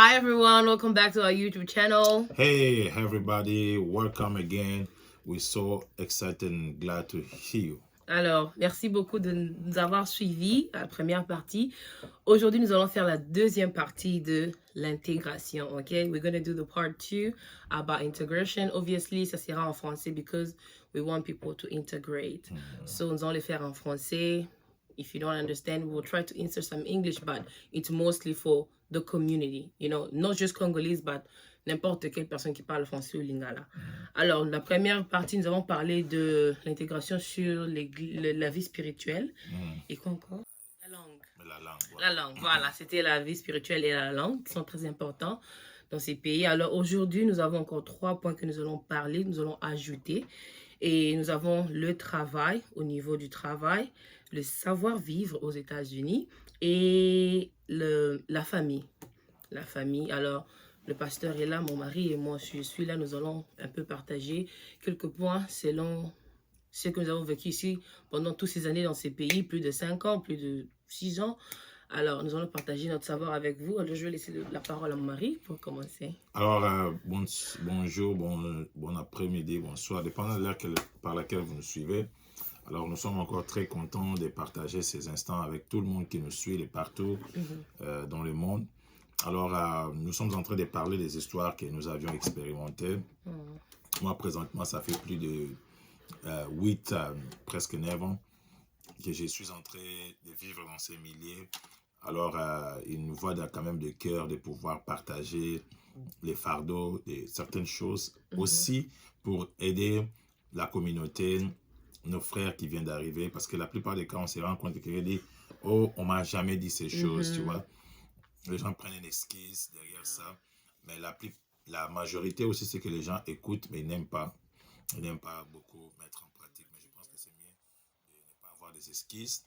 Hi everyone, welcome back to our YouTube channel. Hey everybody, welcome again. We're so excited and glad to hear you. Alors, merci beaucoup de nous avoir suivis à la première partie. Aujourd'hui, nous allons faire la deuxième partie de l'intégration, ok? We're going to do the part 2 about integration. Obviously, ça sera en français because we want people to integrate. So, nous allons le faire en français. If you don't understand, we'll try to insert some English, but it's mostly for the community, you know, not just Congolese, but n'importe quelle personne qui parle français ou lingala. Alors, la première partie, nous avons parlé de l'intégration sur la vie spirituelle. Et quoi encore? La langue. La langue, voilà. C'était la vie spirituelle et la langue qui sont très importants dans ces pays. Alors, aujourd'hui, nous avons encore 3 points que nous allons parler, nous allons ajouter. Et nous avons le travail, au niveau du travail, le savoir-vivre aux États-Unis et la famille. La famille. Alors, le pasteur est là, mon mari et moi, je suis là. Nous allons un peu partager quelques points selon ce que nous avons vécu ici pendant toutes ces années dans ces pays, plus de 5 ans, plus de 6 ans. Alors, nous allons partager notre savoir avec vous. Alors, je vais laisser la parole à mon mari pour commencer. Alors, bonjour, bon après-midi, bonsoir, dépendant de l'heure par laquelle vous nous suivez. Alors, nous sommes encore très contents de partager ces instants avec tout le monde qui nous suit de partout dans le monde. Alors, nous sommes en train de parler des histoires que nous avions expérimentées. Moi, présentement, ça fait plus de 8, presque 9 ans que je suis en train de vivre dans ces milieux. Alors, il nous voit quand même de cœur de pouvoir partager les fardeaux de certaines choses, aussi pour aider la communauté, nos frères qui viennent d'arriver, parce que la plupart des cas, on se rend compte que quelqu'un dit « Oh, on m'a jamais dit ces choses, tu vois ». Les gens prennent une excuse derrière ça, mais la majorité aussi, c'est que les gens écoutent, mais ils n'aiment pas. Ils n'aiment pas beaucoup mettre en pratique, mais je pense que c'est mieux de ne pas avoir des esquisses.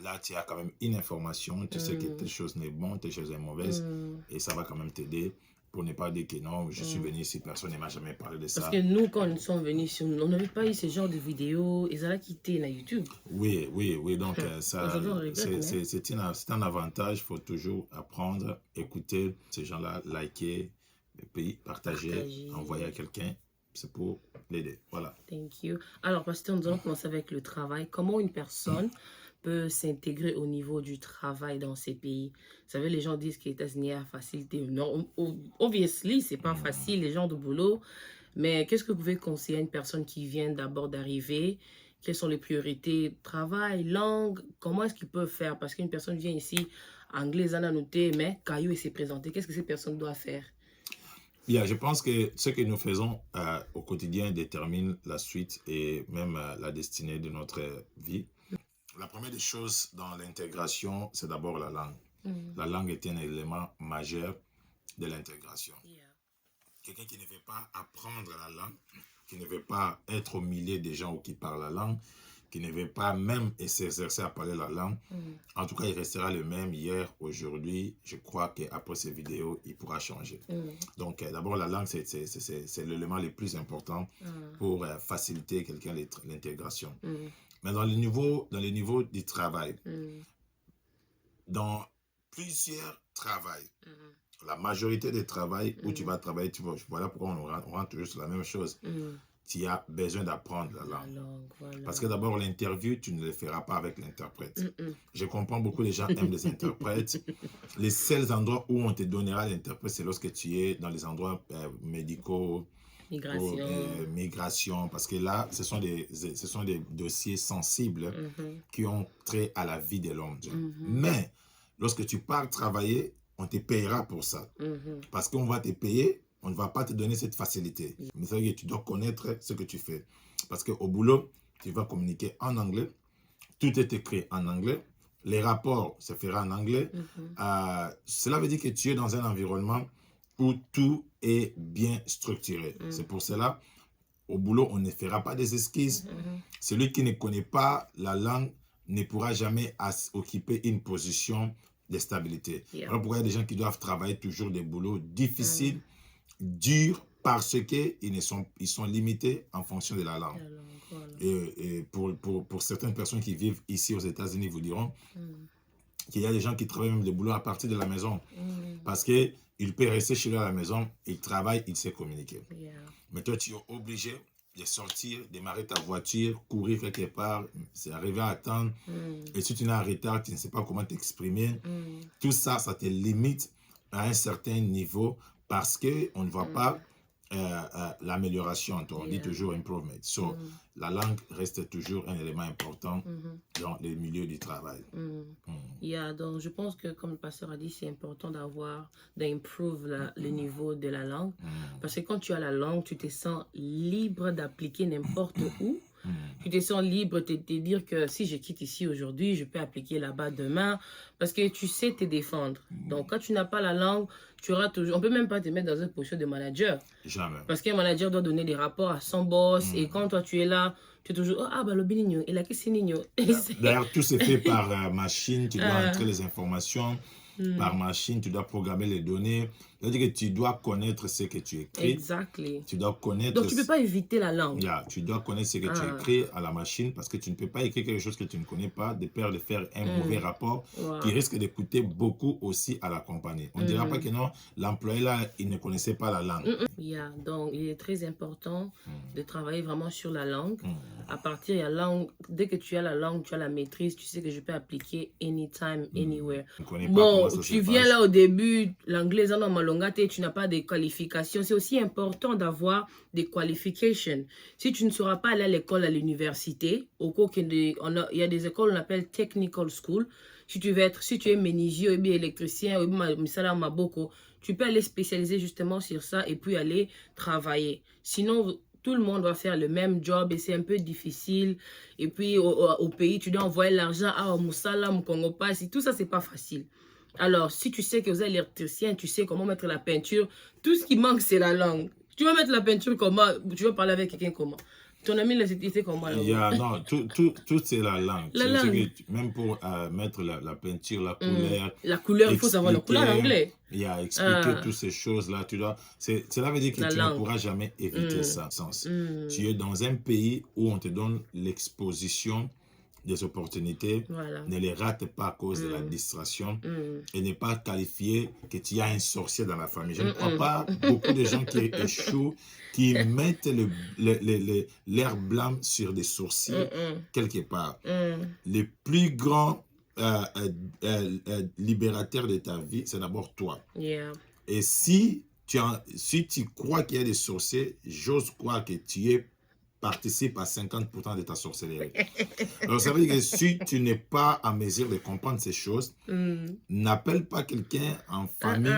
Là, tu as quand même une information, tu sais que telle chose n'est bonne, telle chose est mauvaise, et ça va quand même t'aider pour ne pas dire que non, je suis venu ici, personne ne m'a jamais parlé de ça. Parce que nous, quand nous sommes venus, on n'avait pas eu ce genre de vidéos, ils allaient quitter la YouTube. Oui, donc ça, c'est un avantage, il faut toujours apprendre, écouter ces gens-là, liker, et puis partager, envoyer à quelqu'un. C'est pour l'aider. Voilà. Thank you. Alors, pasteur, nous allons commencer avec le travail. Comment une personne peut s'intégrer au niveau du travail dans ces pays? Vous savez, les gens disent que les États-Unis a facilité. Non, obviously, c'est pas facile, les gens de boulot. Mais qu'est-ce que vous pouvez conseiller à une personne qui vient d'abord d'arriver? Quelles sont les priorités? Travail, langue, comment est-ce qu'ils peuvent faire? Parce qu'une personne vient ici, anglais, en a noté, mais caillou et s'est présenté. Qu'est-ce que ces personnes doivent faire? Je pense que ce que nous faisons au quotidien détermine la suite et même la destinée de notre vie. La première des choses dans l'intégration, c'est d'abord la langue. La langue est un élément majeur de l'intégration. Quelqu'un qui ne veut pas apprendre la langue, qui ne veut pas être au milieu des gens qui parlent la langue, qui ne veut pas même s'exercer à parler la langue, en tout cas, il restera le même hier, aujourd'hui. Je crois qu'après ces vidéos, il pourra changer. Donc, d'abord, la langue, c'est l'élément le plus important pour faciliter quelqu'un l'intégration. Mais dans le niveau du travail, dans plusieurs travails, la majorité des travails où tu vas travailler, voilà pourquoi on rentre toujours sur la même chose. Tu as besoin d'apprendre la langue. Voilà. Parce que d'abord, l'interview, tu ne le feras pas avec l'interprète. Je comprends, beaucoup de gens aiment les interprètes. Les seuls endroits où on te donnera l'interprète, c'est lorsque tu es dans les endroits médicaux, migration, parce que là, ce sont des dossiers sensibles qui ont trait à la vie de l'homme. Mais lorsque tu pars travailler, on te payera pour ça. Parce qu'on va te payer, on ne va pas te donner cette facilité. Mais c'est vrai que tu dois connaître ce que tu fais. Parce qu'au boulot, tu vas communiquer en anglais. Tout est écrit en anglais. Les rapports se feront en anglais. Cela veut dire que tu es dans un environnement où tout est bien structuré. C'est pour cela, au boulot, on ne fera pas des esquisses. Celui qui ne connaît pas la langue ne pourra jamais occuper une position de stabilité. Alors pourquoi il y a des gens qui doivent travailler toujours des boulots difficiles, durs, parce qu'ils sont limités en fonction de la langue. Et pour certaines personnes qui vivent ici aux États-Unis, vous diront, qu'il y a des gens qui travaillent même le boulot à partir de la maison. Parce qu'il peut rester chez lui à la maison, il travaille, il sait communiquer. Yeah. Mais toi, tu es obligé de sortir, démarrer ta voiture, courir quelque part, c'est arriver à attendre. Et si tu es en retard, tu ne sais pas comment t'exprimer. Tout ça, ça te limite à un certain niveau parce qu'on ne voit pas l'amélioration. On dit toujours improvement. So, la langue reste toujours un élément important dans les milieux du travail. Yeah, donc je pense que comme le pasteur a dit, c'est important d'improve le niveau de la langue. Parce que quand tu as la langue, tu te sens libre d'appliquer n'importe où. Tu te sens libre de te dire que si je quitte ici aujourd'hui, je peux appliquer là-bas demain. Parce que tu sais te défendre. Donc quand tu n'as pas la langue, tu auras toujours... On peut même pas te mettre dans une position de manager. Jamais. Parce qu'un manager doit donner des rapports à son boss. Et quand toi tu es là, tu es toujours, oh, ah bah le binigno, et là qu'est-ce que c'est. D'ailleurs, tout se fait par machine. Tu dois entrer les informations par machine. Tu dois programmer les données. C'est-à-dire que tu dois connaître ce que tu écris. Exactly. Tu dois connaître... Donc tu ne peux pas éviter la langue. Tu dois connaître ce que tu écris à la machine parce que tu ne peux pas écrire quelque chose que tu ne connais pas, de peur de faire un mauvais rapport qui risque de coûter beaucoup aussi à la compagnie. On ne dira pas que non, l'employé là, il ne connaissait pas la langue. Yeah, donc il est très important de travailler vraiment sur la langue. À partir de la langue, dès que tu as la langue, tu as la maîtrise, tu sais que je peux appliquer anytime, anywhere. Bon, tu viens là au début, l'anglais, tu n'as pas de qualifications. C'est aussi important d'avoir des qualifications. Si tu ne seras pas allé à l'école, à l'université, il y a des écoles qu'on appelle technical school. Si tu es menuisier, ou bien électricien, ou bien maboko, tu peux aller spécialiser justement sur ça et puis aller travailler. Sinon, tout le monde va faire le même job et c'est un peu difficile. Et puis, au pays, tu dois envoyer l'argent à Moussala, Mkongo Pass. Tout ça, c'est pas facile. Alors, si tu sais que vous êtes électricien, tu sais comment mettre la peinture, tout ce qui manque, c'est la langue. Tu vas mettre la peinture comment? Tu vas parler avec quelqu'un comment? Ton ami, il fait comment? Non, tout c'est la langue. La langue. Même pour mettre la peinture, la couleur. La couleur, il faut savoir la couleur en anglais. Il y a expliquer toutes ces choses-là. Cela veut dire que tu ne pourras jamais éviter ça. Tu es dans un pays où on te donne l'exposition des opportunités, ne les rate pas à cause de la distraction et n'est pas qualifié que tu as un sorcier dans la famille. Je ne crois pas beaucoup de gens qui échouent, qui mettent l'air blanc sur des sourcils quelque part. Les plus grands libérateurs de ta vie, c'est d'abord toi. Et si tu crois qu'il y a des sorciers, j'ose croire que tu participes à 50% de ta sorcellerie. Alors, ça veut dire que si tu n'es pas en mesure de comprendre ces choses, n'appelle pas quelqu'un en famille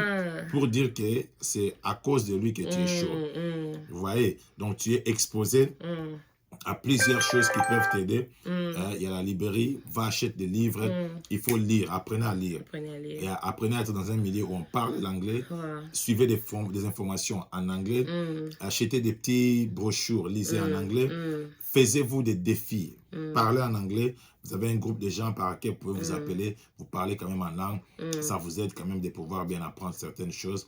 pour dire que c'est à cause de lui que tu es chaud. Vous voyez? Donc, tu es exposé à plusieurs choses qui peuvent t'aider. Il y a la librairie, va acheter des livres. Il faut lire, apprenez à lire. Et apprenez à être dans un milieu où on parle l'anglais. Suivez des informations en anglais. Achetez des petits brochures, lisez en anglais. Faisez-vous des défis. Parlez en anglais. Vous avez un groupe de gens par lesquels vous pouvez vous appeler. Vous parlez quand même en langue. Ça vous aide quand même de pouvoir bien apprendre certaines choses.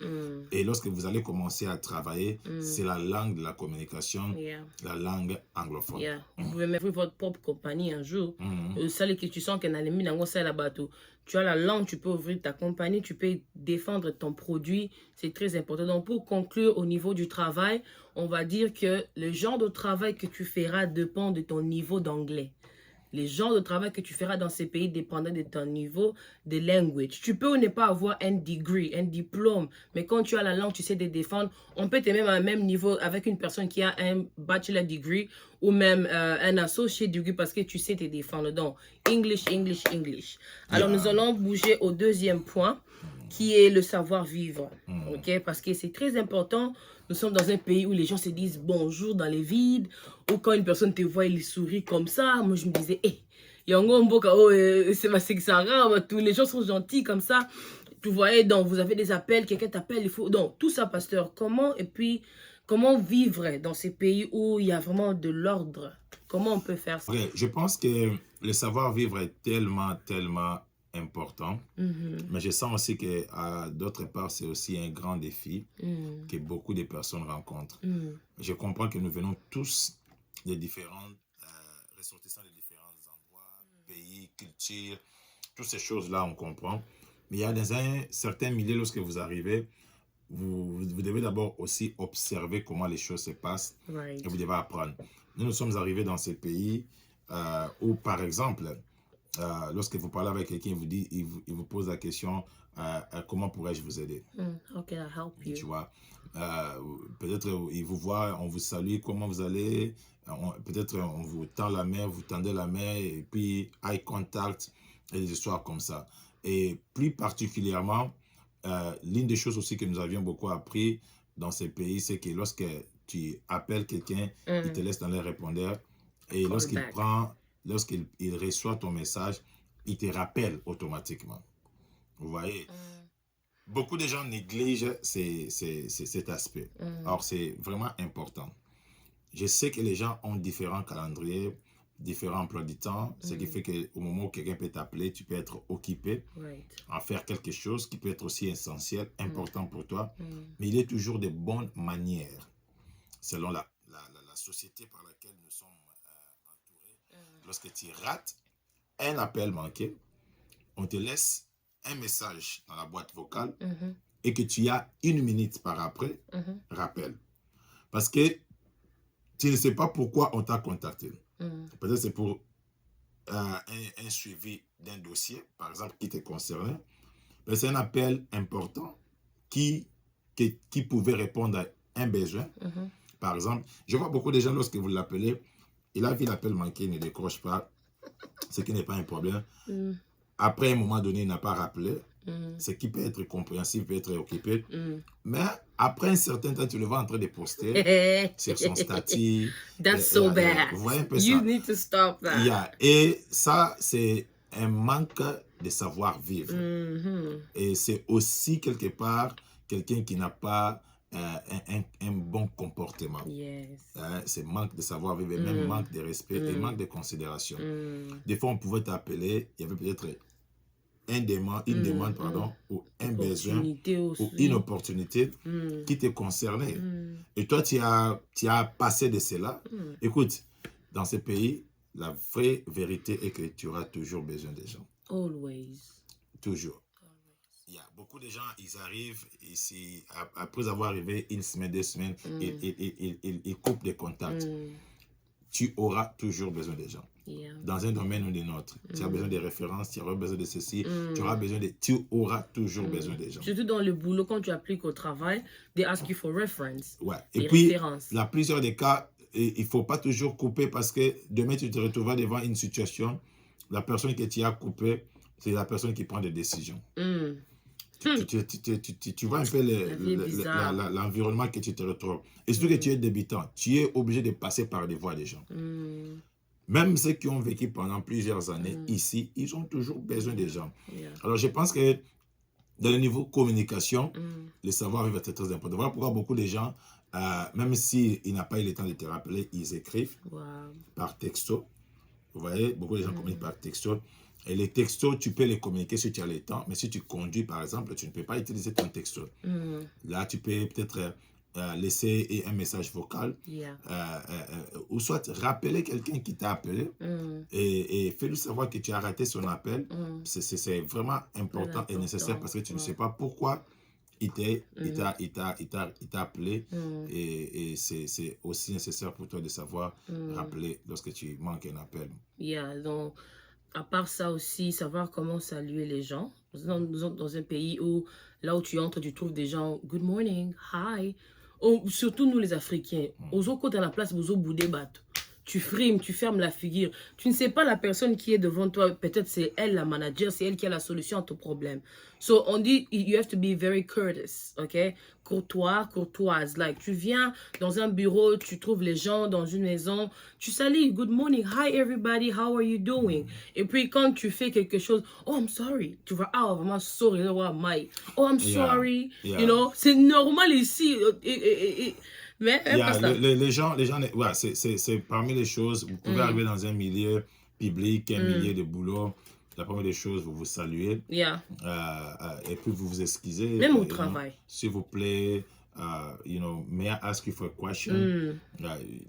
Et lorsque vous allez commencer à travailler, c'est la langue de la communication, la langue anglophone. Vous pouvez mettre votre propre compagnie un jour. Celle que tu sens qu'elle a mis dans le bateau. Tu as la langue, tu peux ouvrir ta compagnie, tu peux défendre ton produit. C'est très important. Donc, pour conclure au niveau du travail, on va dire que le genre de travail que tu feras dépend de ton niveau d'anglais. Les genres de travail que tu feras dans ces pays dépendent de ton niveau de language. Tu peux ou ne pas avoir un degree, un diplôme, mais quand tu as la langue, tu sais te défendre. On peut te mettre à un même niveau avec une personne qui a un bachelor degree ou même un associate degree parce que tu sais te défendre. Donc, English, English, English. Alors, nous allons bouger au deuxième point qui est le savoir-vivre. Ok? Parce que c'est très important. Nous sommes dans un pays où les gens se disent bonjour dans les vides. Ou quand une personne te voit, il sourit comme ça. Moi, je me disais, hé, tous les gens sont gentils comme ça. Tu voyais, donc vous avez des appels, quelqu'un t'appelle, il faut... Donc, tout ça, pasteur, comment vivre dans ces pays où il y a vraiment de l'ordre? Comment on peut faire ça? Je pense que le savoir-vivre est tellement important, mais je sens aussi que d'autre part c'est aussi un grand défi que beaucoup de personnes rencontrent. Je comprends que nous venons tous de différents ressortissants de différents endroits, pays, cultures, toutes ces choses-là, on comprend. Mais il y a dans un certain milieu, lorsque vous arrivez, vous devez d'abord aussi observer comment les choses se passent Right. et vous devez apprendre. Nous sommes arrivés dans ces pays où, par exemple, lorsque vous parlez avec quelqu'un, il vous pose la question, comment pourrais-je vous aider? How can I help Tu you? vois, peut-être il vous voit, on vous salue, comment vous allez? Peut-être on vous tend la main, vous tendez la main, et puis eye contact, et des histoires comme ça. Et plus particulièrement, l'une des choses aussi que nous avions beaucoup appris dans ces pays, c'est que lorsque tu appelles quelqu'un, il te laisse dans les répondeurs, et Call back. lorsqu'il reçoit ton message, il te rappelle automatiquement. Vous voyez? Beaucoup de gens négligent cet aspect. Alors, c'est vraiment important. Je sais que les gens ont différents calendriers, différents emplois du temps, ce qui fait qu'au moment où quelqu'un peut t'appeler, tu peux être occupé Right. à faire quelque chose qui peut être aussi essentiel, important pour toi, mais il est toujours de bonnes manières, selon la société par laquelle nous sommes entourés. Lorsque tu rates un appel manqué, on te laisse un message dans la boîte vocale et que tu as 1 minute par après, rappel. Parce que tu ne sais pas pourquoi on t'a contacté. Peut-être c'est pour un suivi d'un dossier, par exemple, qui te concernait. Mais c'est un appel important qui pouvait répondre à un besoin. Par exemple, je vois beaucoup de gens, lorsque vous l'appelez, il a vu l'appel manqué, il ne décroche pas, ce qui n'est pas un problème. Après un moment donné, il n'a pas rappelé, ce qui peut être compréhensible, peut être occupé. Mais après un certain temps, tu le vois en train de poster sur son statut. That's so bad. Vous voyez un peu You ça. need to stop that. Et ça, c'est un manque de savoir-vivre. Et c'est aussi quelque part quelqu'un qui n'a pas un bon comportement. Yes. C'est manque de savoir-vivre, et même manque de respect et manque de considération. Des fois, on pouvait t'appeler, il y avait peut-être une demande, ou un besoin, ou une opportunité qui te concernait. Et toi, tu as passé de cela. Écoute, dans ce pays, la vraie vérité est que tu auras toujours besoin des gens. Always. Toujours. Il y a beaucoup de gens, ils arrivent ici, après avoir arrivé 1 semaine, 2 semaines, ils coupent les contacts. Tu auras toujours besoin des gens. Yeah. Dans un domaine ou d'un autre. Tu as besoin de références, tu auras besoin de ceci, tu auras toujours besoin des gens. Surtout dans le boulot, quand tu appliques au travail, they ask you for reference. Ouais. Et Et puis, références. dans plusieurs des cas, il ne faut pas toujours couper parce que demain, tu te retrouveras devant une situation, la personne que tu as coupée, c'est la personne qui prend des décisions. Tu vois un peu l'environnement que tu te retrouves. Et surtout que tu es débutant, tu es obligé de passer par des voies des gens. Même ceux qui ont vécu pendant plusieurs années ici, ils ont toujours besoin des gens. Yeah. Alors, je pense que dans le niveau communication, le savoir-vivre est très important. Voilà pourquoi beaucoup de gens, même s'ils n'ont pas eu le temps de te rappeler, ils écrivent par texto. Vous voyez, beaucoup de gens communiquent par texto. Et les textos, tu peux les communiquer si tu as le temps, mais si tu conduis, par exemple, tu ne peux pas utiliser ton texto. Là, tu peux peut-être laisser un message vocal, ou soit rappeler quelqu'un qui t'a appelé et fais-lui savoir que tu as raté son appel. C'est vraiment important et nécessaire parce que tu ne sais pas pourquoi il t'a appelé et c'est aussi nécessaire pour toi de savoir rappeler lorsque tu manques un appel. Donc, à part ça aussi, savoir comment saluer les gens. Nous sommes dans un pays où, là où tu entres, tu trouves des gens, good morning, hi. Surtout nous les Africains, aux autres dans la place, aux autres boudés bateaux. Tu frimes, tu fermes la figure. Tu ne sais pas la personne qui est devant toi. Peut-être c'est elle la manager, c'est elle qui a la solution à ton problème. So on dit, you have to be very courteous, ok? Courtoise. Like, tu viens dans un bureau, tu trouves les gens dans une maison, tu salues, good morning, hi everybody, how are you doing? Et puis quand tu fais quelque chose, oh I'm sorry, tu vas, oh vraiment sorry, oh I'm sorry, you know, c'est normal ici. Mais les gens ouais, c'est parmi les choses, vous pouvez arriver dans un milieu public, un milieu de boulot, la première des choses, vous saluez, et puis vous vous excusez. Même au travail. S'il vous plaît, may I ask you for a question?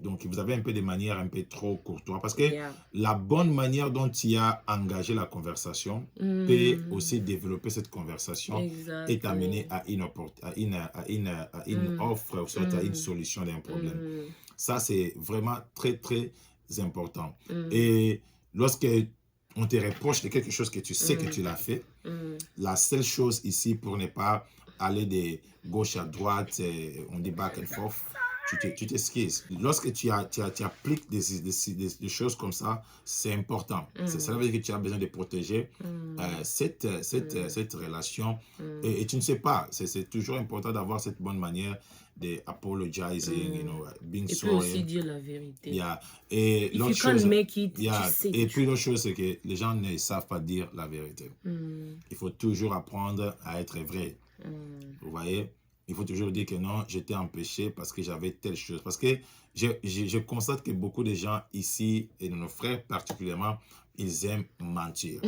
Donc, vous avez un peu de manière un peu trop courtois parce que Yeah. la bonne manière dont tu as engagé la conversation peut aussi développer cette conversation et Exactly. t'amener à une offre, ou soit à une solution d'un problème. Ça, c'est vraiment très, très important. Et lorsque on te reproche de quelque chose que tu sais que tu l'as fait, la seule chose ici pour ne pas aller de gauche à droite, on dit back and forth, tu t'excuses. Lorsque tu appliques des choses comme ça, c'est important. Ça veut dire que tu as besoin de protéger cette relation. Et tu ne sais pas, c'est toujours important d'avoir cette bonne manière de apologizing, being Et puis sorry. aussi dire la vérité. Yeah. Et If you l'autre can't chose, make it, yeah. tu sais. Et puis l'autre chose, c'est que les gens ne savent pas dire la vérité. Il faut toujours apprendre à être vrai. Vous voyez? Il faut toujours dire que non, j'étais empêché parce que j'avais telle chose. Parce que je constate que beaucoup de gens ici, et nos frères particulièrement, ils aiment mentir.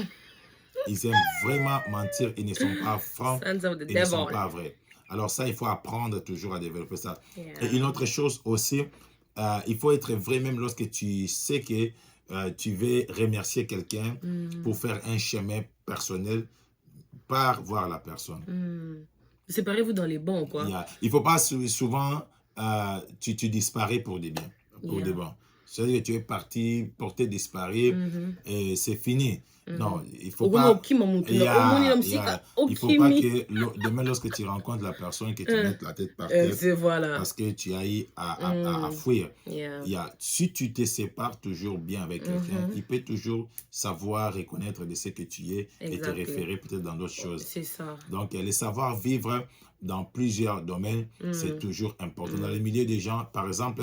Ils aiment vraiment mentir. Ils ne sont pas francs. Sons of the Ils ne sont devil. pas vrais. Alors ça, il faut apprendre toujours à développer ça. Yeah. Et une autre chose aussi, il faut être vrai même lorsque tu sais que tu veux remercier quelqu'un pour faire un chemin personnel par voir la personne. Séparez-vous dans les bons, quoi. Yeah. Il ne faut pas souvent, tu disparais pour des biens. Pour des bons. C'est-à-dire que tu es parti, porter disparu, et c'est fini. Non, il ne faut pas... Il ne faut pas que demain, lorsque tu rencontres la personne, que tu mettes la tête par terre voilà. parce que tu as eu à fuir. Si tu te sépares toujours bien avec quelqu'un, il peut toujours savoir reconnaître de ce que tu es et te référer peut-être dans d'autres choses. C'est ça. Donc, le savoir vivre dans plusieurs domaines, c'est toujours important. Dans les milieux des gens, par exemple,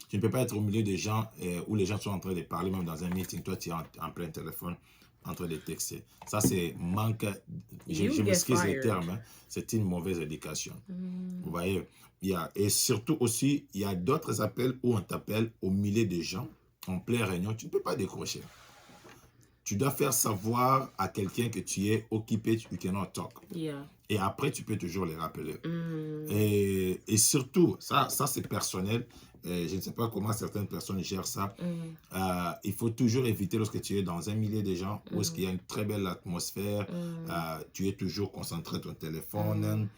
tu ne peux pas être au milieu des gens où les gens sont en train de parler, même dans un meeting, toi tu es en plein téléphone, en train de texter. Ça, c'est manque, je m'excuse le terme, hein, c'est une mauvaise éducation. Vous voyez, et surtout aussi, il y a d'autres appels où on t'appelle au milieu des gens, en pleine réunion, tu ne peux pas décrocher. Tu dois faire savoir à quelqu'un que tu es occupé, you cannot talk. Et après, tu peux toujours les rappeler. Et surtout, ça c'est personnel. Je ne sais pas comment certaines personnes gèrent ça. Il faut toujours éviter lorsque tu es dans un milieu de gens où il y a une très belle atmosphère, tu es toujours concentré sur ton téléphone,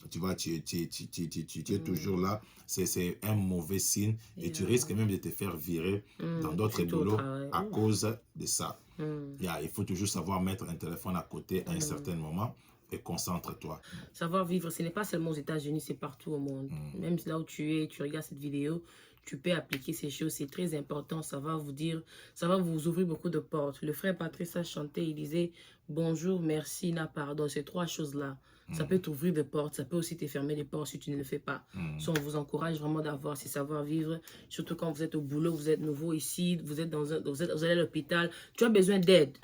tu vois, tu es toujours là. C'est un mauvais signe et tu risques même de te faire virer dans d'autres boulots à cause de ça. Il faut toujours savoir mettre un téléphone à côté à un certain moment. Et concentre-toi. Savoir vivre, ce n'est pas seulement aux États-Unis, c'est partout au monde. Même là où tu es, tu regardes cette vidéo, tu peux appliquer ces choses. C'est très important. Ça va vous ouvrir beaucoup de portes. Le frère Patrice a chanté, il disait bonjour, merci, na pardon. Ces trois choses-là, ça peut t'ouvrir des portes. Ça peut aussi te fermer des portes si tu ne le fais pas. So, on vous encourage vraiment d'avoir ces savoir-vivre. Surtout quand vous êtes au boulot, vous êtes nouveau ici, vous êtes vous allez à l'hôpital. Tu as besoin d'aide.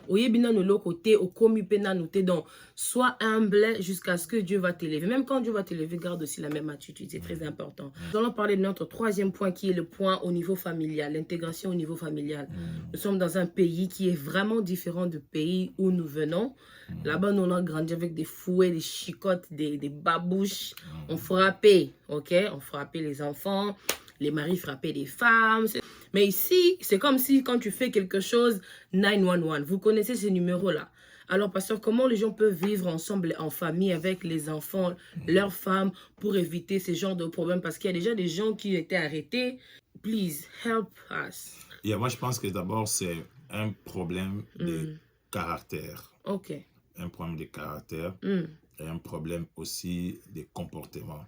Donc, sois humble jusqu'à ce que Dieu va t'élever. Même quand Dieu va t'élever, garde aussi la même attitude. C'est très important. Nous allons parler de notre troisième point qui est le point au niveau familial, l'intégration au niveau familial. Nous sommes dans un pays qui est vraiment différent du pays où nous venons. Là-bas, nous on a grandi avec des fouets, des chicottes, des babouches. On frappait, ok? On frappait les enfants. Les maris frappaient les femmes. Mais ici, c'est comme si quand tu fais quelque chose, 911. Vous connaissez ces numéros-là. Alors, pasteur, comment les gens peuvent vivre ensemble en famille avec les enfants, leurs femmes, pour éviter ce genre de problème? Parce qu'il y a déjà des gens qui étaient arrêtés. Please, help us. Moi, je pense que d'abord, c'est un problème de caractère. Ok. Un problème de caractère et un problème aussi de comportement.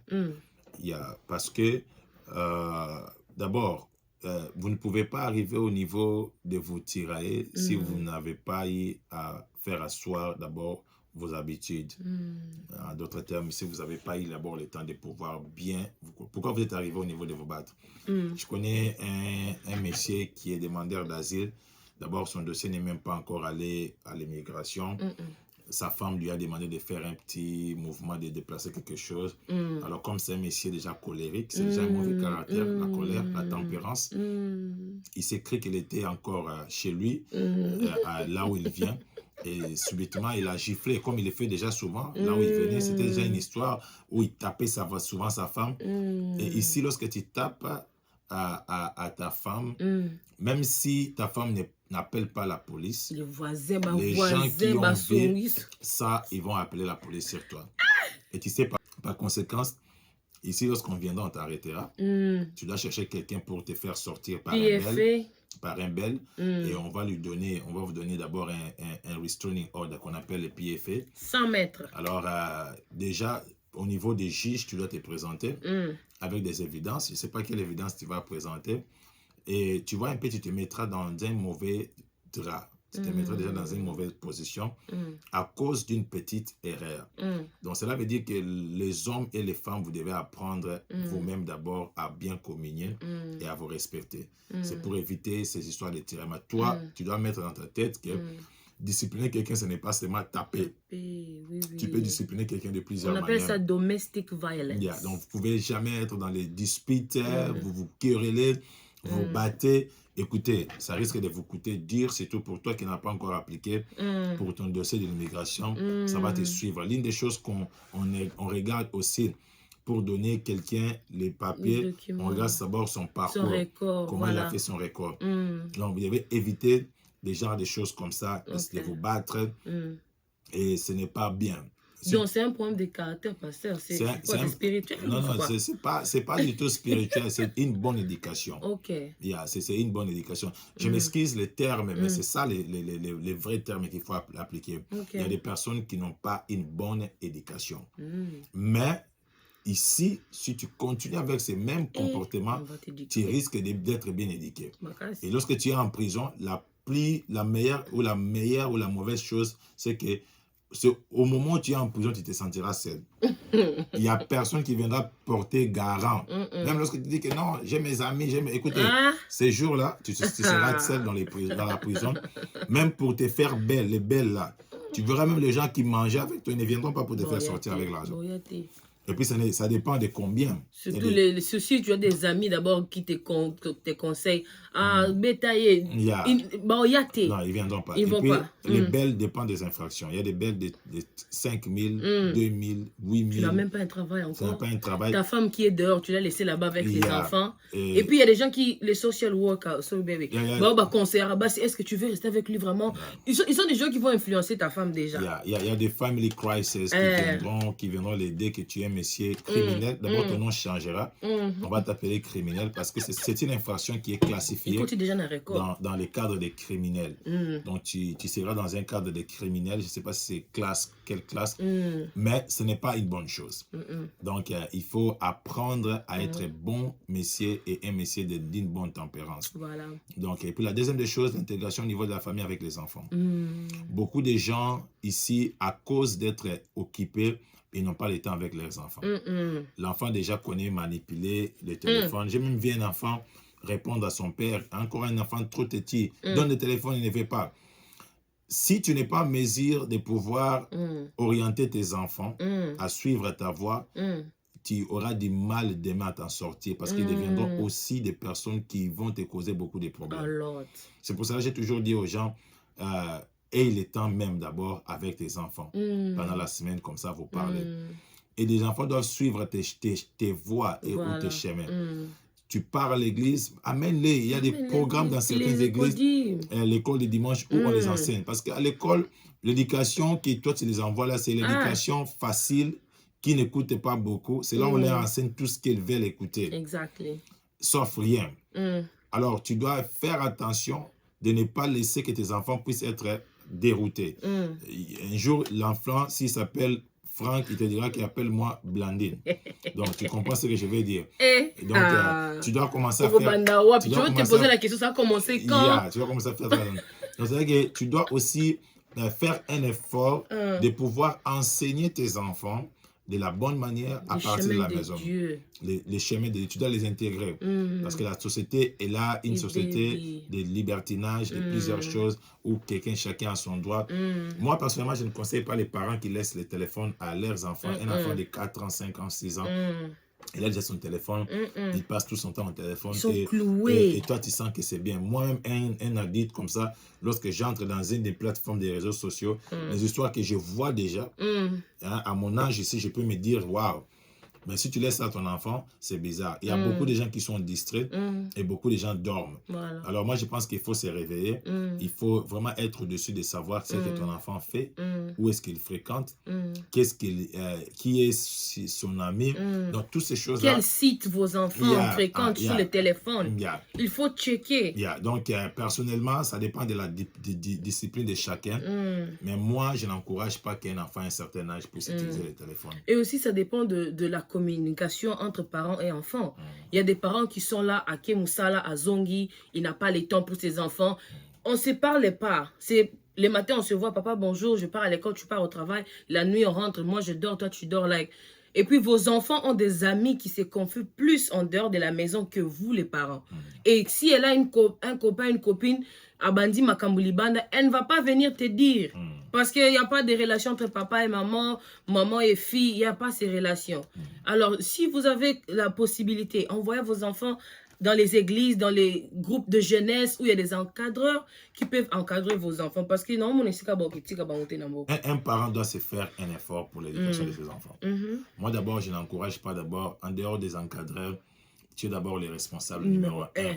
Parce que, d'abord, vous ne pouvez pas arriver au niveau de vous tirailler si vous n'avez pas eu à faire asseoir d'abord vos habitudes. En d'autres termes, si vous n'avez pas eu d'abord le temps de pouvoir bien... Pourquoi vous êtes arrivé au niveau de vous battre? Je connais un monsieur qui est demandeur d'asile. D'abord, son dossier n'est même pas encore allé à l'immigration. Sa femme lui a demandé de faire un petit mouvement, de déplacer quelque chose. Alors, comme c'est un monsieur déjà colérique, c'est déjà un mauvais caractère, la colère, la tempérance. Il s'est cru qu'il était encore chez lui, là où il vient. Et subitement, il a giflé, comme il le fait déjà souvent. Là où il venait, c'était déjà une histoire où il tapait souvent sa femme. Et ici, lorsque tu tapes à ta femme, même si ta femme n'appelle pas la police, Les voisins, les gens qui ont vu souris. ça, ils vont appeler la police sur toi. Et tu sais, par conséquence, ici, lorsqu'on viendra, on t'arrêtera. Tu dois chercher quelqu'un pour te faire sortir par un bel. Et on va vous donner d'abord un restraining order qu'on appelle le PFA. 100 mètres. Alors, déjà, au niveau des juges, tu dois te présenter avec des évidences. Je ne sais pas quelle évidence tu vas présenter. Et tu vois un peu, tu te mettras dans un mauvais drap. Tu te mettras déjà dans une mauvaise position à cause d'une petite erreur. Donc, cela veut dire que les hommes et les femmes, vous devez apprendre vous-même d'abord à bien communier et à vous respecter. C'est pour éviter ces histoires de tiraillement. Toi, tu dois mettre dans ta tête que discipliner quelqu'un, ce n'est pas seulement taper. Tu peux discipliner quelqu'un de plusieurs manières. On appelle ça domestic violence. Yeah, donc, vous ne pouvez jamais être dans les disputes, vous vous querellez, vous battez. Écoutez, ça risque de vous coûter dur, surtout pour toi qui n'as pas encore appliqué pour ton dossier de l'immigration. Ça va te suivre. L'une des choses qu'on regarde aussi pour donner quelqu'un les papiers, on regarde d'abord son parcours, son record, comment il a fait son record. Donc, vous devez éviter des genres de choses comme ça, de vous battre, et ce n'est pas bien. Donc, c'est un problème de caractère, pasteur. C'est spirituel? Non, c'est pas du tout spirituel, c'est une bonne éducation. Ok. Yeah, c'est une bonne éducation. Je m'excuse les termes, mais c'est ça les vrais termes qu'il faut appliquer. Okay. Il y a des personnes qui n'ont pas une bonne éducation. Mais ici, si tu continues avec ces mêmes comportements, tu risques d'être bien éduqué. Et lorsque tu es en prison, la meilleure ou la mauvaise chose, c'est que au moment où tu es en prison, tu te sentiras seul. Il n'y a personne qui viendra porter garant. Même lorsque tu dis que non, j'ai mes amis, écoutez, ces jours-là, tu seras seul dans la prison. Même pour te faire belle, les belles là. Tu verras même les gens qui mangeaient avec toi, ils ne viendront pas pour te faire sortir avec l'argent. Et puis, ça dépend de combien. Surtout les soucis, tu as des amis d'abord qui te conseillent. Ah, bétailler. Non, ils ne viendront pas. Ils vont pas. Les belles dépendent des infractions. Il y a des belles de 5 000, 2 000, 8 000. Tu n'as même pas un travail encore. Tu n'as pas un travail. Ta femme qui est dehors, tu l'as laissée là-bas avec les enfants. Et puis, il y a des gens les social workers, so baby. Conseiller, est-ce que tu veux rester avec lui vraiment? Ils sont des gens qui vont influencer ta femme déjà. Il y a des family crises qui viendront l'aider, que tu es monsieur criminel. D'abord, ton nom changera. On va t'appeler criminel parce que c'est une infraction qui est classifiée déjà dans le cadre des criminels. Donc, tu seras dans un cadre de criminels. Je ne sais pas si c'est quelle classe, mais ce n'est pas une bonne chose. Donc, il faut apprendre à être bon monsieur et un monsieur d'une bonne tempérance. Voilà. Donc, et puis la deuxième des choses, l'intégration au niveau de la famille avec les enfants. Beaucoup de gens ici, à cause d'être occupés, ils n'ont pas le temps avec leurs enfants. L'enfant déjà connaît manipuler le téléphone. J'ai même vu un enfant répondre à son père. Encore un enfant trop petit. Donne le téléphone, il ne veut pas. Si tu n'es pas en mesure de pouvoir orienter tes enfants à suivre ta voie, tu auras du mal demain à t'en sortir parce qu'ils deviendront aussi des personnes qui vont te causer beaucoup de problèmes. C'est pour ça que j'ai toujours dit aux gens, aie le temps même d'abord avec tes enfants. Pendant la semaine, comme ça, vous parlez. Et les enfants doivent suivre tes voies ou tes chemins. Tu pars à l'église, amène-les. Il y a des programmes dans certaines églises, l'école de dimanche, où on les enseigne. Parce qu'à l'école, l'éducation que toi, tu les envoies là, c'est l'éducation facile, qui n'écoute pas beaucoup. C'est là où on leur enseigne tout ce qu'ils veulent écouter. Exactly. Sauf rien. Alors, tu dois faire attention de ne pas laisser que tes enfants puissent être déroutés. Un jour, l'enfant, s'il s'appelle Franck, il te dira qu'il appelle moi Blandine. Donc, tu comprends ce que je veux dire. Donc, tu dois commencer à faire... Tu veux te poser la question, ça a commencé quand? Tu vas commencer à faire... Donc, c'est-à-dire que tu dois aussi faire un effort de pouvoir enseigner tes enfants de la bonne manière à partir de la maison. Les chemins de Dieu, tu dois les intégrer. Parce que la société est là, une société de libertinage, de plusieurs choses, où chacun a son droit. Moi, personnellement, je ne conseille pas les parents qui laissent les téléphones à leurs enfants. Un enfant de 4 ans, 5 ans, 6 ans. Il a déjà son téléphone, il passe tout son temps au téléphone. Ils sont cloués. Et toi, tu sens que c'est bien. Moi-même, un addict comme ça, lorsque j'entre dans une des plateformes des réseaux sociaux, les histoires que je vois déjà, hein, à mon âge ici, je peux me dire, waouh. Mais si tu laisses ça à ton enfant, c'est bizarre. Il y a beaucoup de gens qui sont distraits et beaucoup de gens dorment. Voilà. Alors moi, je pense qu'il faut se réveiller. Il faut vraiment être au-dessus de savoir ce que ton enfant fait, où est-ce qu'il fréquente, qui est son ami. Donc, toutes ces choses-là. Quel site vos enfants fréquentent sur le téléphone? Il faut checker. Donc, personnellement, ça dépend de la discipline de chacun. Mais moi, je n'encourage pas qu'un enfant à un certain âge puisse utiliser le téléphone. Et aussi, ça dépend de la communication entre parents et enfants. Il y a des parents qui sont là à Kemusala, à Zongi, il n'a pas le temps pour ses enfants. On ne se parle pas. Les matins, on se voit, papa, bonjour, je pars à l'école, tu pars au travail. La nuit, on rentre, moi, je dors, toi, tu dors. Like. Et puis, vos enfants ont des amis qui se confient plus en dehors de la maison que vous, les parents. Et si elle a un copain, une copine, Abandi Makamboulibanda, elle ne va pas venir te dire. Parce qu'il n'y a pas de relation entre papa et maman et fille, il n'y a pas ces relations. Alors, si vous avez la possibilité, envoyez vos enfants dans les églises, dans les groupes de jeunesse où il y a des encadreurs qui peuvent encadrer vos enfants. Parce que non, un parent doit se faire un effort pour l'éducation de ses enfants. Moi, d'abord, je n'encourage pas d'abord, en dehors des encadreurs, tu es d'abord les responsables numéro 1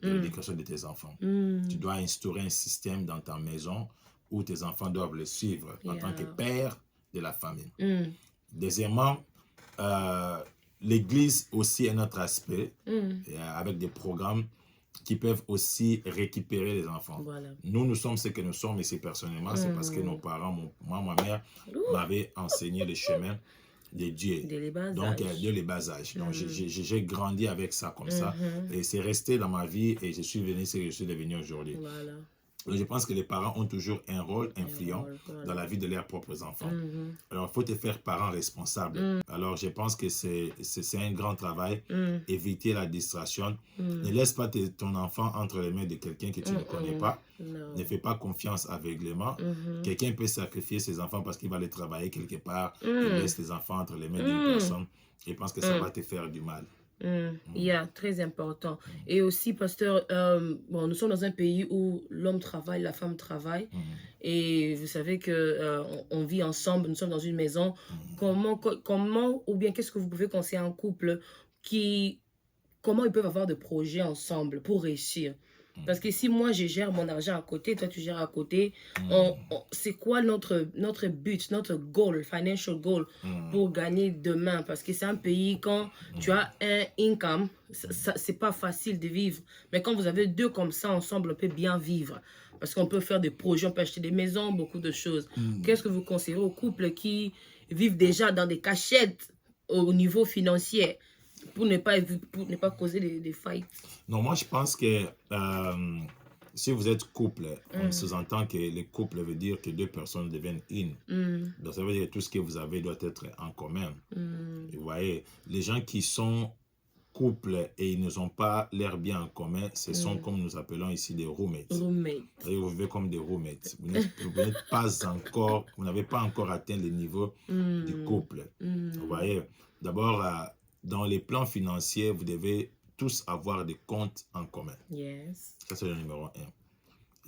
de l'éducation de tes enfants. Tu dois instaurer un système dans ta maison où tes enfants doivent le suivre en tant que père de la famille. Deuxièmement, l'église aussi est notre aspect, avec des programmes qui peuvent aussi récupérer les enfants. Voilà. Nous sommes ce que nous sommes ici personnellement, c'est parce que nos parents, ma mère, m'avaient enseigné le chemin de Dieu. Donc, de les bas âges. Donc, j'ai grandi avec ça comme ça. Et c'est resté dans ma vie et je suis venu ce que je suis devenu aujourd'hui. Voilà. Je pense que les parents ont toujours un rôle influent dans la vie de leurs propres enfants. Alors, il faut te faire parent responsable. Alors, je pense que c'est un grand travail. Éviter la distraction. Ne laisse pas ton enfant entre les mains de quelqu'un que tu ne connais pas. Ne fais pas confiance aveuglément. Quelqu'un peut sacrifier ses enfants parce qu'il va aller travailler quelque part. Il laisse les enfants entre les mains d'une personne. Je pense que ça va te faire du mal. Très important. Et aussi, pasteur, nous sommes dans un pays où l'homme travaille, la femme travaille. Et vous savez que on vit ensemble, nous sommes dans une maison. Comment ou bien qu'est-ce que vous pouvez conseiller à un couple comment ils peuvent avoir des projets ensemble pour réussir? Parce que si moi, je gère mon argent à côté, toi, tu gères à côté, c'est quoi notre but, notre goal, financial goal, pour gagner demain? Parce que c'est un pays, quand tu as un income, c'est pas facile de vivre. Mais quand vous avez deux comme ça, ensemble, on peut bien vivre. Parce qu'on peut faire des projets, on peut acheter des maisons, beaucoup de choses. Qu'est-ce que vous conseillez aux couples qui vivent déjà dans des cachettes au niveau financier? Pour ne pas causer des fights. Non, moi je pense que si vous êtes couple, on sous-entend que le couple veut dire que deux personnes deviennent une. Donc ça veut dire que tout ce que vous avez doit être en commun. Vous voyez, les gens qui sont couples et ils n'ont pas l'air bien en commun, ce sont comme nous appelons ici des roommates. Vous vivez comme des roommates. Vous n'avez pas encore atteint le niveau du couple. Vous voyez, d'abord, dans les plans financiers, vous devez tous avoir des comptes en commun. Ça, c'est le numéro 1.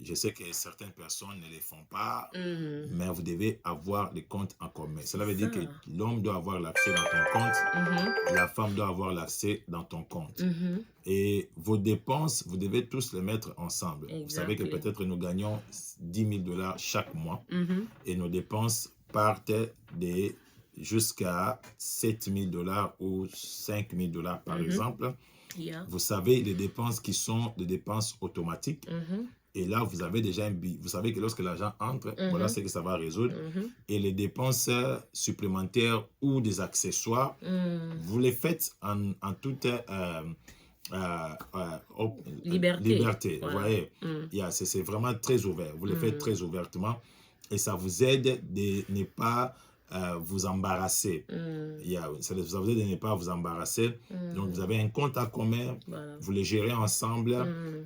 Je sais que certaines personnes ne les font pas, mais vous devez avoir des comptes en commun. Cela veut dire que l'homme doit avoir l'accès dans ton compte, la femme doit avoir l'accès dans ton compte. Et vos dépenses, vous devez tous les mettre ensemble. Vous savez que peut-être nous gagnons 10 000 $ chaque mois et nos dépenses partent jusqu'à 7 000 $ ou 5 000 $ par exemple. Vous savez les dépenses qui sont des dépenses automatiques. Et là, vous avez déjà un but. Vous savez que lorsque l'argent entre, voilà ce que ça va résoudre. Et les dépenses supplémentaires ou des accessoires, vous les faites en toute liberté. Voilà. Vous voyez, c'est vraiment très ouvert. Vous les faites très ouvertement. Et ça vous aide de ne pas vous embarrasser. Ça vous aide de ne pas vous embarrasser. Donc, vous avez un compte en commun, Voilà. vous les gérez ensemble,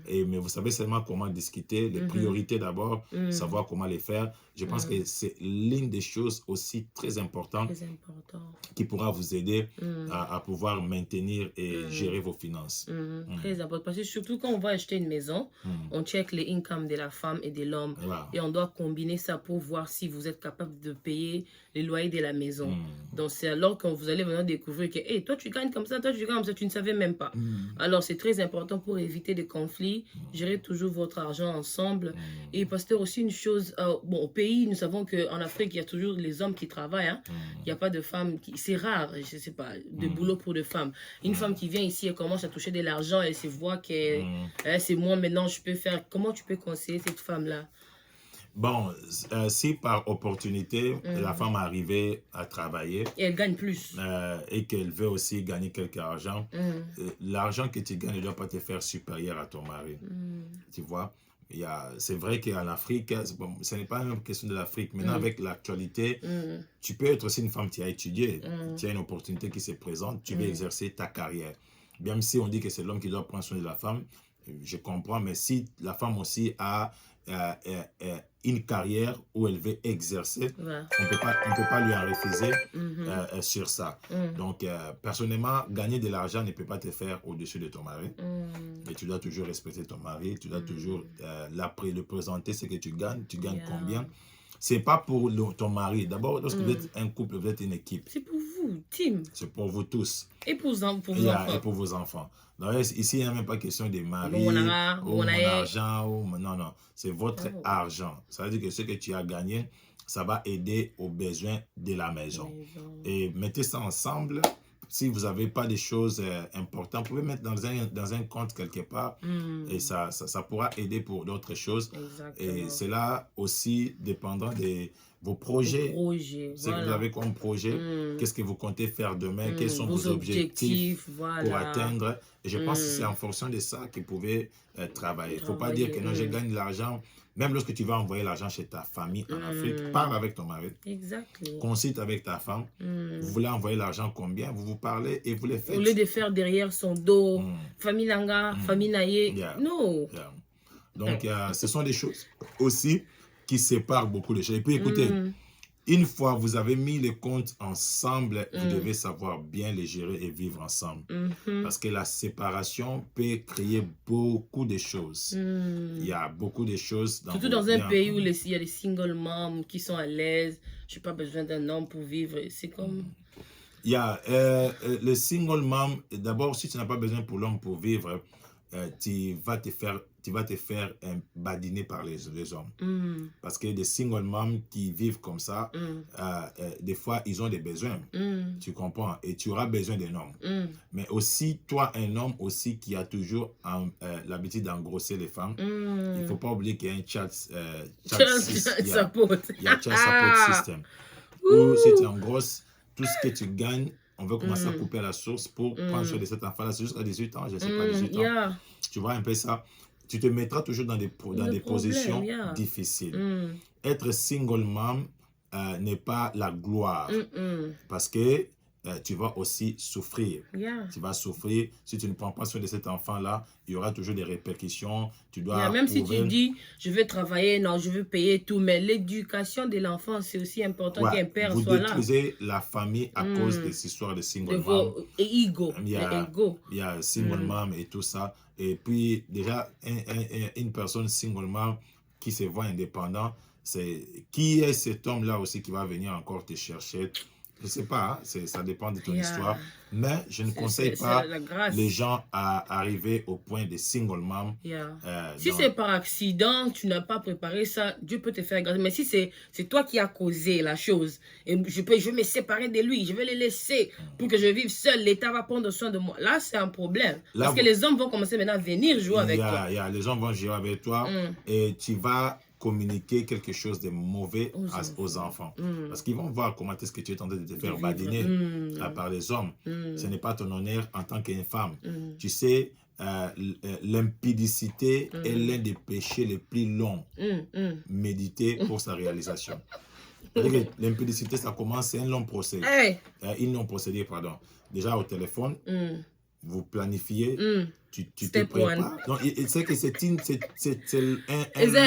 mais vous savez seulement comment discuter, les priorités d'abord, savoir comment les faire. Je pense que c'est l'une des choses aussi très importantes Très important. qui pourra vous aider à pouvoir maintenir et gérer vos finances. Très important. Parce que surtout quand on va acheter une maison, on check les incomes de la femme et de l'homme. Voilà. Et on doit combiner ça pour voir si vous êtes capable de payer les loyers de la maison. Donc c'est alors que vous allez venir découvrir que hey, toi tu gagnes comme ça, toi tu gagnes comme ça, tu ne savais même pas. Alors c'est très important pour éviter des conflits. Gérez toujours votre argent ensemble. Et parce que aussi une chose, bon, au pays, nous savons qu'en Afrique, il y a toujours les hommes qui travaillent. Hein. Il n'y a pas de femmes qui... C'est rare, je ne sais pas, de boulot pour des femmes. Une femme qui vient ici, elle commence à toucher de l'argent, elle se voit que c'est moi maintenant, je peux faire... Comment tu peux conseiller cette femme-là? Bon, si par opportunité, la femme arrivait à travailler et elle gagne plus et qu'elle veut aussi gagner quelque argent, l'argent que tu gagnes ne doit pas te faire supérieur à ton mari. Tu vois? C'est vrai qu'en Afrique, bon, ce n'est pas une question de l'Afrique. Maintenant, avec l'actualité, tu peux être aussi une femme qui a étudié. Tu as une opportunité qui se présente, tu veux exercer ta carrière. Même si on dit que c'est l'homme qui doit prendre soin de la femme, je comprends, mais si la femme aussi a une carrière où elle veut exercer, on ne peut pas lui en refuser sur ça. Donc, personnellement, gagner de l'argent ne peut pas te faire au-dessus de ton mari. Et tu dois toujours respecter ton mari, tu dois toujours le présenter ce que tu gagnes combien. C'est pas pour ton mari. D'abord, lorsque vous êtes un couple, vous êtes une équipe. C'est pour vous, team. C'est pour vous tous. Et pour vos enfants. Et pour vos enfants. Donc, ici, il n'y a même pas question de mari, mon argent. Non, non. C'est votre argent. Ça veut dire que ce que tu as gagné, ça va aider aux besoins de la maison. Et mettez ça ensemble. Si vous n'avez pas des choses importantes, vous pouvez mettre dans un compte quelque part et ça pourra aider pour d'autres choses. Exactement. Et cela aussi dépendant de vos projets. Ce que vous avez comme projet, qu'est-ce que vous comptez faire demain, quels sont vos objectifs pour atteindre. Et je pense que c'est en fonction de ça que vous pouvez travailler. Il ne faut pas dire que non, je gagne de l'argent. Même lorsque tu vas envoyer l'argent chez ta famille en Afrique, parle avec ton mari. Exactement. Consulte avec ta femme. Vous voulez envoyer l'argent combien? Vous vous parlez et vous les faites. Au lieu de faire derrière son dos, famille Nanga, famille Naye. Non. Donc, ce sont des choses aussi qui séparent beaucoup de choses. Et puis, écoutez, une fois vous avez mis les comptes ensemble, vous devez savoir bien les gérer et vivre ensemble. Parce que la séparation peut créer beaucoup de choses. Il y a beaucoup de choses. Surtout dans un pays où il y a des single moms qui sont à l'aise. Je n'ai pas besoin d'un homme pour vivre. C'est comme... Il y a le single mom. D'abord, si tu n'as pas besoin pour l'homme pour vivre, tu vas te faire badiner par les hommes. Parce que des single moms qui vivent comme ça, des fois, ils ont des besoins. Tu comprends? Et tu auras besoin d'un homme. Mais aussi, toi, un homme aussi qui a toujours l'habitude d'engrosser les femmes, il ne faut pas oublier qu'il y a un child support system. Où si tu engrosses tout ce que tu gagnes, on veut commencer à couper à la source pour prendre soin de cet enfant-là. C'est jusqu'à 18 ans, je ne sais pas, 18 ans. Tu vois un peu ça. Tu te mettras toujours dans des positions difficiles. Être single mom n'est pas la gloire. Parce que tu vas aussi souffrir. Tu vas souffrir. Si tu ne prends pas soin de cet enfant-là, il y aura toujours des répercussions. Tu dois même si tu dis, je vais travailler, non, je veux payer tout, mais l'éducation de l'enfant, c'est aussi important qu'un père soit là. Vous détruisez la famille à cause de ces histoires de single mom. Il y a single mom et tout ça. Et puis, déjà, une personne single mom qui se voit indépendant, qui est cet homme-là aussi qui va venir encore te chercher? Je ne sais pas, ça dépend de ton histoire. Mais je ne conseille pas les gens à arriver au point de single mom. Si c'est par accident, tu n'as pas préparé ça, Dieu peut te faire grâce. Mais si c'est toi qui as causé la chose, et je vais me séparer de lui, je vais le laisser pour que je vive seul, l'État va prendre soin de moi. Là, c'est un problème. Parce que les hommes vont commencer maintenant à venir jouer avec toi. Les hommes vont jouer avec toi et tu vas communiquer quelque chose de mauvais aux enfants. Parce qu'ils vont voir comment est-ce que tu es en train de te faire badiner par les hommes. Ce n'est pas ton honneur en tant qu'une femme. Tu sais, l'impudicité est l'un des péchés les plus longs médités pour sa réalisation. L'impudicité, ça commence, c'est un long procédé. Hey. Une long procédé, pardon. Déjà au téléphone, vous planifiez, tu te Step one. prépares. Donc, il sait que c'est un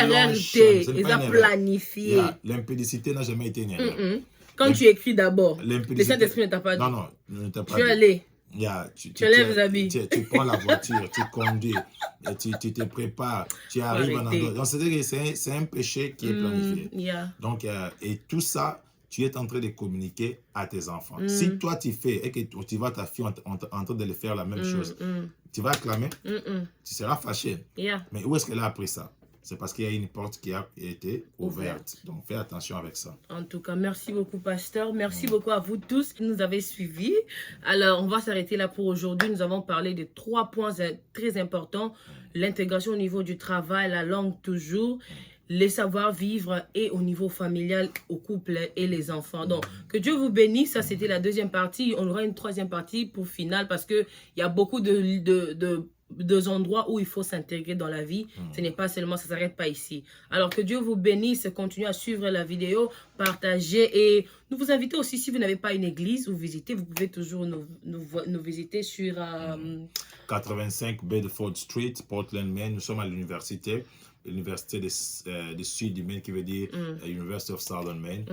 long réalité, chemin. ils ont planifié. Yeah. L'impudicité n'a jamais été une erreur. Quand tu écris d'abord, le L'impudicité- Saint-Esprit ne t'a pas dit. Non, non, ne t'a Tu pas es dit. allé. Yeah, Tu lèves les habits. tu prends la voiture, tu conduis, et tu te prépares, tu arrives en arrêter. endroit. Donc, c'est-à-dire que c'est un péché qui est planifié. Yeah. Donc, et tout ça, tu es en train de communiquer à tes enfants. Si toi, tu fais et que tu vois ta fille en train de le faire la même chose, tu vas acclamer, tu seras fâché. Yeah. Mais où est-ce qu'elle a appris ça? C'est parce qu'il y a une porte qui a été ouverte. Donc, fais attention avec ça. En tout cas, merci beaucoup, pasteur. Merci beaucoup à vous tous qui nous avez suivis. Alors, on va s'arrêter là pour aujourd'hui. Nous avons parlé de 3 points très importants. L'intégration au niveau du travail, la langue toujours, les savoir-vivre et au niveau familial, au couple et les enfants. Donc, que Dieu vous bénisse. Ça, c'était la deuxième partie. On aura une troisième partie pour finale parce qu'il y a beaucoup de endroits où il faut s'intégrer dans la vie. Ce n'est pas seulement, ça ne s'arrête pas ici. Alors que Dieu vous bénisse, continuez à suivre la vidéo, partagez et nous vous invitons aussi, si vous n'avez pas une église où visiter, vous pouvez toujours nous visiter sur 85 Bedford Street, Portland, Maine. Nous sommes à l'université du Sud du Maine, qui veut dire University of Southern Maine,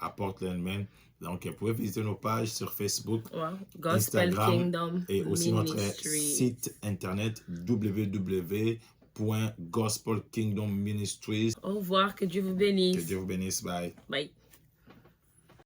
à Portland, Maine. Donc, vous pouvez visiter nos pages sur Facebook, Gospel Instagram Kingdom et aussi notre Ministry. site internet www.gospelkingdomministries. Au revoir, que Dieu vous bénisse. Que Dieu vous bénisse. Bye. Bye.